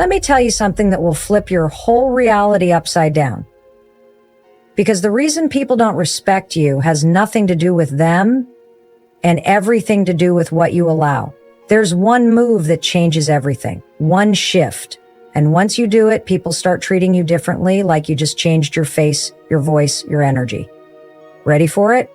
Let me tell you something that will flip your whole reality upside down. Because the reason people don't respect you has nothing to do with them and everything to do with what you allow. There's one move that changes everything, one shift. And once you do it, people start treating you differently, like you just changed your face, your voice, your energy. Ready for it?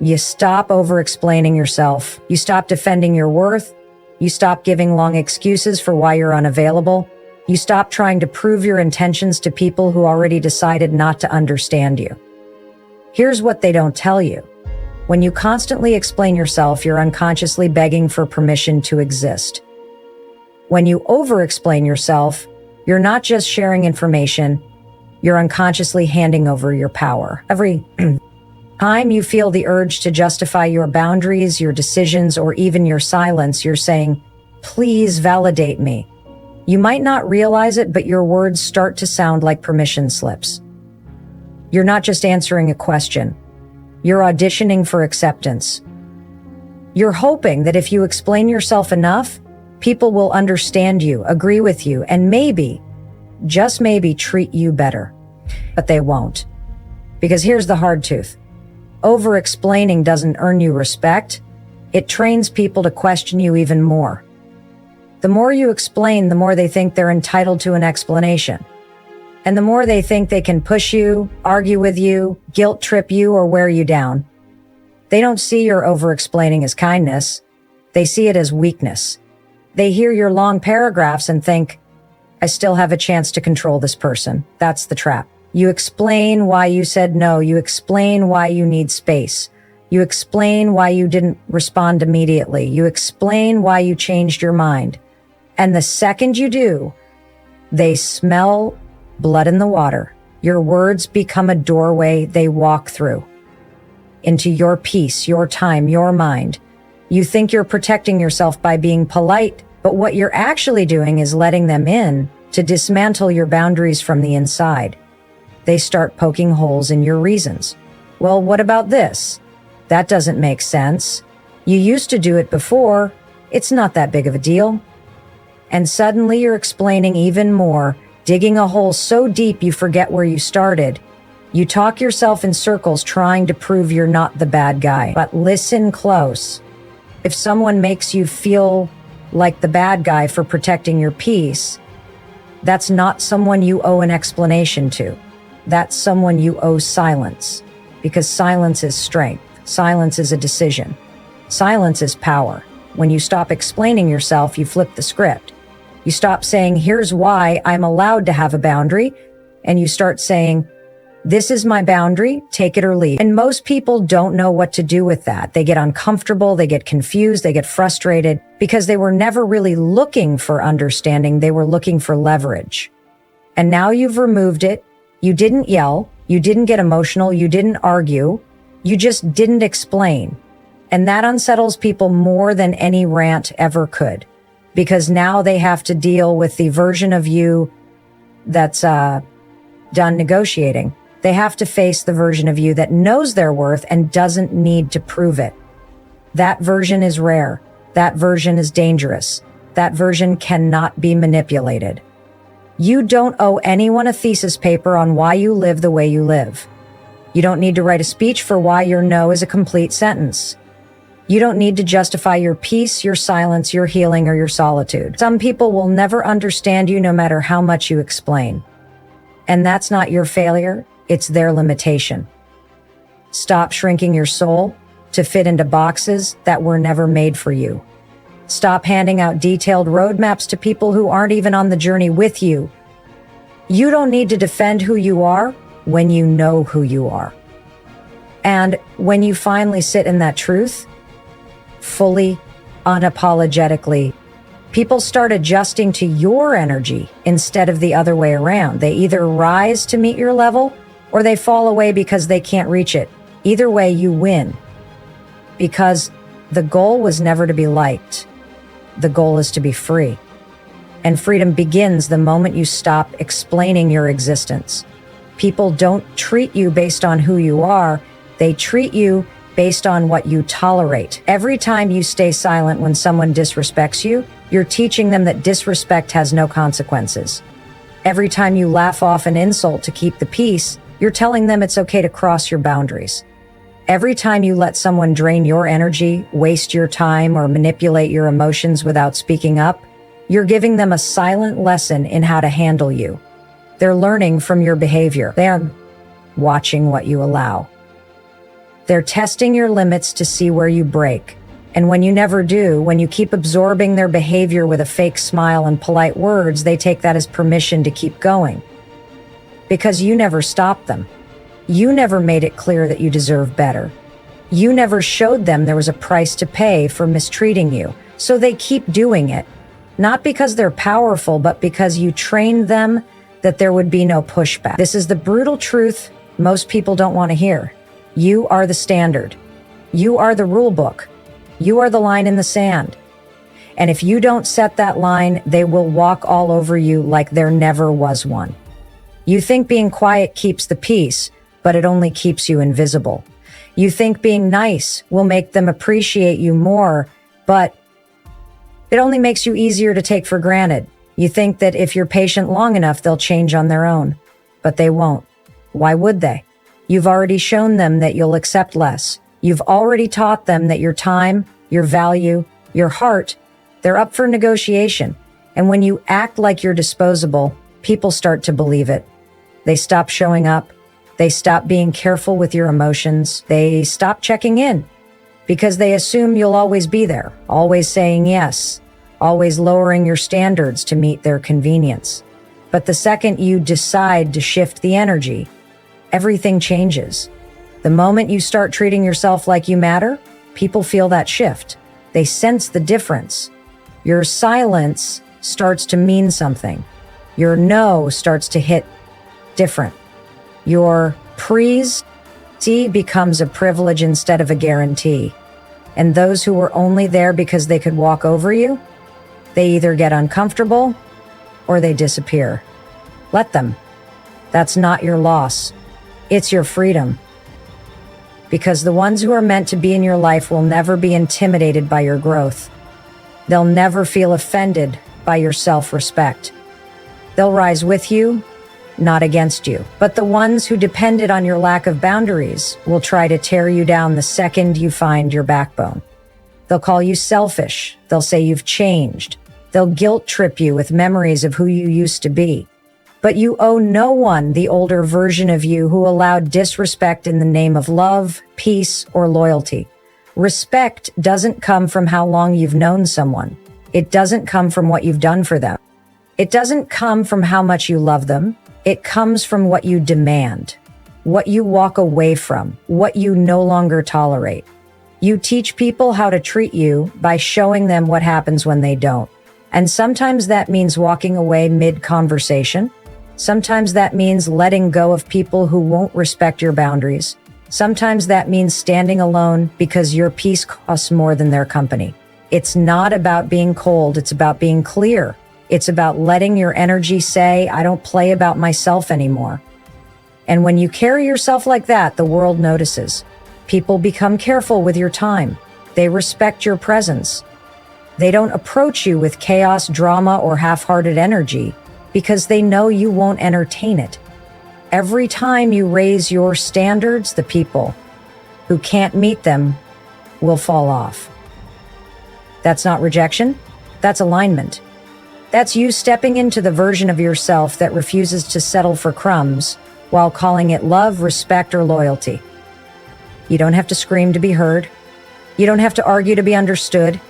You stop over-explaining yourself. You stop defending your worth. You stop giving long excuses for why you're unavailable. You stop trying to prove your intentions to people who already decided not to understand you. Here's what they don't tell you. When you constantly explain yourself, you're unconsciously begging for permission to exist. When you over-explain yourself, you're not just sharing information, you're unconsciously handing over your power. Every time you feel the urge to justify your boundaries, your decisions, or even your silence, you're saying, "Please validate me." You might not realize it, but your words start to sound like permission slips. You're not just answering a question. You're auditioning for acceptance. You're hoping that if you explain yourself enough, people will understand you, agree with you, and maybe, just maybe, treat you better. But they won't. Because here's the hard truth. Over-explaining doesn't earn you respect. It trains people to question you even more. The more you explain, the more they think they're entitled to an explanation. And the more they think they can push you, argue with you, guilt trip you, or wear you down. They don't see your over-explaining as kindness. They see it as weakness. They hear your long paragraphs and think, "I still have a chance to control this person." That's the trap. You explain why you said no. You explain why you need space. You explain why you didn't respond immediately. You explain why you changed your mind. And the second you do, they smell blood in the water. Your words become a doorway they walk through into your peace, your time, your mind. You think you're protecting yourself by being polite, but what you're actually doing is letting them in to dismantle your boundaries from the inside. They start poking holes in your reasons. Well, what about this? That doesn't make sense. You used to do it before. It's not that big of a deal. And suddenly you're explaining even more, digging a hole so deep you forget where you started. You talk yourself in circles trying to prove you're not the bad guy. But listen close. If someone makes you feel like the bad guy for protecting your peace, that's not someone you owe an explanation to. That's someone you owe silence. Because silence is strength. Silence is a decision. Silence is power. When you stop explaining yourself, you flip the script. You stop saying, "Here's why I'm allowed to have a boundary," and you start saying, "This is my boundary, take it or leave." And most people don't know what to do with that. They get uncomfortable, they get confused, they get frustrated because they were never really looking for understanding. They were looking for leverage. And now you've removed it. You didn't yell. You didn't get emotional. You didn't argue. You just didn't explain. And that unsettles people more than any rant ever could. Because now they have to deal with the version of you that's done negotiating. They have to face the version of you that knows their worth and doesn't need to prove it. That version is rare. That version is dangerous. That version cannot be manipulated. You don't owe anyone a thesis paper on why you live the way you live. You don't need to write a speech for why your no is a complete sentence. You don't need to justify your peace, your silence, your healing, or your solitude. Some people will never understand you no matter how much you explain. And that's not your failure, it's their limitation. Stop shrinking your soul to fit into boxes that were never made for you. Stop handing out detailed roadmaps to people who aren't even on the journey with you. You don't need to defend who you are when you know who you are. And when you finally sit in that truth, fully, unapologetically, people start adjusting to your energy instead of the other way around. They either rise to meet your level or they fall away because they can't reach it. Either way, you win. Because the goal was never to be liked. The goal is to be free. And freedom begins the moment you stop explaining your existence. People don't treat you based on who you are. They treat you based on what you tolerate. Every time you stay silent when someone disrespects you, You're teaching them that disrespect has no consequences. Every time you laugh off an insult to keep the peace, you're telling them it's okay to cross your boundaries. Every time you let someone drain your energy, waste your time, or manipulate your emotions without speaking up, you're giving them a silent lesson in how to handle you. They're learning from your behavior. They're watching what you allow. They're testing your limits to see where you break. And when you never do, when you keep absorbing their behavior with a fake smile and polite words, they take that as permission to keep going. Because you never stopped them. You never made it clear that you deserve better. You never showed them there was a price to pay for mistreating you. So they keep doing it. Not because they're powerful, but because you trained them that there would be no pushback. This is the brutal truth most people don't want to hear. You are the standard. You are the rule book. You are the line in the sand. And if you don't set that line, they will walk all over you like there never was one. You think being quiet keeps the peace, but it only keeps you invisible. You think being nice will make them appreciate you more, but it only makes you easier to take for granted. You think that if you're patient long enough, they'll change on their own, but they won't. Why would they? You've already shown them that you'll accept less. You've already taught them that your time, your value, your heart, they're up for negotiation. And when you act like you're disposable, people start to believe it. They stop showing up. They stop being careful with your emotions. They stop checking in because they assume you'll always be there, always saying yes, always lowering your standards to meet their convenience. But the second you decide to shift the energy, everything changes. The moment you start treating yourself like you matter, people feel that shift. They sense the difference. Your silence starts to mean something. Your no starts to hit different. Your praise becomes a privilege instead of a guarantee. And those who were only there because they could walk over you, they either get uncomfortable or they disappear. Let them. That's not your loss. It's your freedom. Because the ones who are meant to be in your life will never be intimidated by your growth. They'll never feel offended by your self-respect. They'll rise with you, not against you. But the ones who depended on your lack of boundaries will try to tear you down the second you find your backbone. They'll call you selfish. They'll say you've changed. They'll guilt trip you with memories of who you used to be. But you owe no one the older version of you who allowed disrespect in the name of love, peace, or loyalty. Respect doesn't come from how long you've known someone. It doesn't come from what you've done for them. It doesn't come from how much you love them. It comes from what you demand, what you walk away from, what you no longer tolerate. You teach people how to treat you by showing them what happens when they don't. And sometimes that means walking away mid-conversation. Sometimes that means letting go of people who won't respect your boundaries. Sometimes that means standing alone because your peace costs more than their company. It's not about being cold. It's about being clear. It's about letting your energy say, I don't play about myself anymore. And when you carry yourself like that, the world notices. People become careful with your time. They respect your presence. They don't approach you with chaos, drama, or half-hearted energy because they know you won't entertain it. Every time you raise your standards, the people who can't meet them will fall off. That's not rejection. That's alignment. That's you stepping into the version of yourself that refuses to settle for crumbs while calling it love, respect, or loyalty. You don't have to scream to be heard. You don't have to argue to be understood.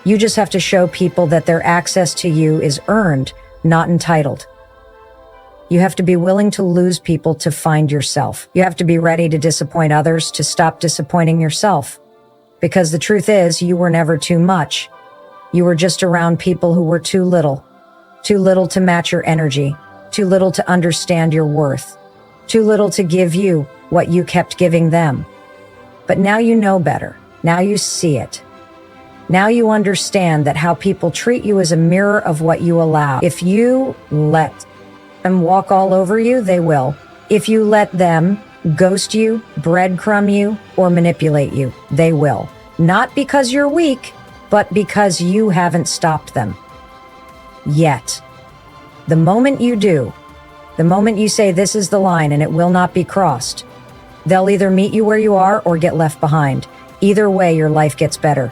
You just have to show people that their access to you is earned, not entitled. You have to be willing to lose people to find yourself. You have to be ready to disappoint others to stop disappointing yourself. Because the truth is, you were never too much. You were just around people who were too little to match your energy, too little to understand your worth, too little to give you what you kept giving them. But now you know better. Now you see it. Now you understand that how people treat you is a mirror of what you allow. If you let them walk all over you, they will. If you let them ghost you, breadcrumb you, or manipulate you, they will. Not because you're weak, but because you haven't stopped them. yet. The moment you do, the moment you say this is the line and it will not be crossed, they'll either meet you where you are or get left behind. Either way, your life gets better.